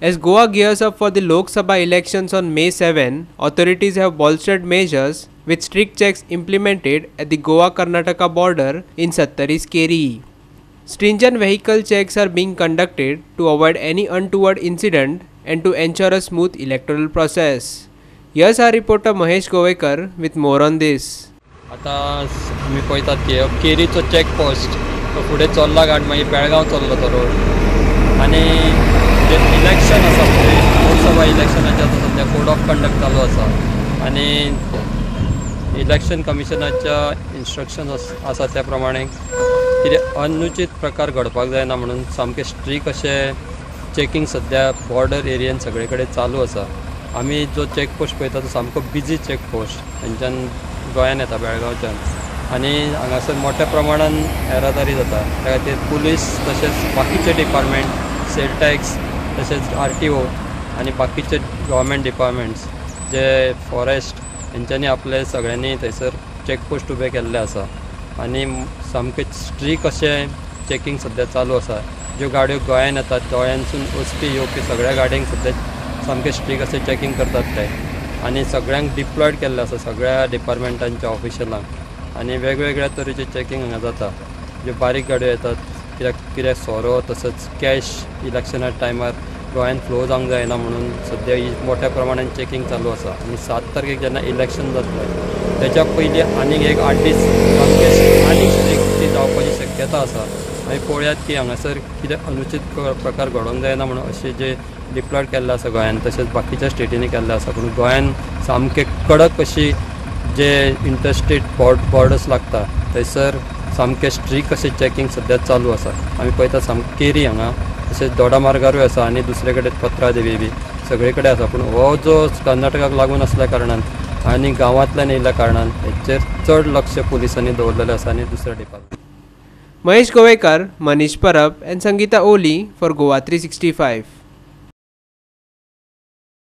As Goa gears up for the Lok Sabha elections on May 7, authorities have bolstered measures with strict checks implemented at the Goa-Karnataka border in Sattari's Keri. Stringent vehicle checks are being conducted to avoid any untoward incident and to ensure a smooth electoral process. Here's our reporter Mahesh Govekar with more on this. आता आमी पळयतात की केरीचो check post तो फुडें चल्ला गाड मागीर बेळगांव चल्लो तो रोड आनी जे इलेक्शन आसा पळय लोकसभा इलेक्शनाचे आतां सद्या कोड ऑफ कंडक्ट चालू आसा आनी इलेक्शन कमिशनाच्या इन्स्ट्रक्शन्स आसा त्या प्रमाणे कितें अनुचित प्रकार घडपाक जायना म्हणून सामकें स्ट्रीक अशें चेकींग सद्या बॉर्डर एरियेन सगळे कडेन चालू आसा. आमी जो चेक पोस्ट पळयता तो सामको बिजी चेक पोस्ट थंयच्यान गोंयान येता बेळगांवच्यान आनी हांगासर मोठ्या प्रमाणान येरादारी जाता. त्या खातीर पुलीस तशेंच बाकीचे डिपार्टमेंट सेल टॅक्स तशेंच RTO आनी बाकीचे गव्हर्मेंट डिपार्टमेंट्स जे फॉरेस्ट हेंच्यांनी आपले सगळ्यांनी थंयसर चेक पोस्ट उबे केल्ले आसा आनी सामकें स्ट्रीक अशें चेकींग सद्या चालू आसा. ज्यो गाडयो गोंयान येतात गोंयांसून वचपी येवपी सगळ्या गाडयांक सद्या सामकें स्ट्रीक अशें चेकींग करतात ते आनी सगळ्यांक डिप्लॉयड केल्लें आसा सगळ्या डिपार्टमेंटांच्या ऑफिशलांक आनी वेगवेगळ्या तरेचें चेकींग हांगा जाता. ज्यो बारीक गाडयो येतात कित्याक सोरो तसोच कॅश इलेक्शना टायमार गोंयान फ्लो जावंक जायना म्हणून सद्या ही मोठ्या प्रमाणान चेकींग चालू आसा आनी 7 तारखेक जेन्ना इलेक्शन जातलें तेच्या पयलीं आनीक एक 8 दीस आनीक स्ट्रीक ती जावपाची शक्यता आसा. आमी पळयात की हांगासर कितें अनुचित प्रकार घडोवंक जायना म्हणून अशें जे डिप्लॉयड केल्ले आसा गोंयान तशेंच बाकीच्या स्टेटींनी केल्ले आसा पूण गोंयान सामकें कडक अशी जे इंटरस्टेट बॉर्डर्स लागता थंयसर सामकें स्ट्रीक अशें चेकींग सद्या चालू आसा. आमी पळयता सामकें केरी हांगा तशेंच दोडामार्गारूय आसा आनी दुसरे कडेन पत्रादेवी बी सगळे कडेन आसा. पूण हो जो कर्नाटकाक लागून आसल्या कारणान आनी गांवांतल्यान येयल्ल्या कारणान हेचेर चड लक्ष पुलिसांनी दवरलेलें आसा आनी दुसऱ्या department. Mahesh Govekar, Manish Parab and Sangeeta Oli for Goa 365.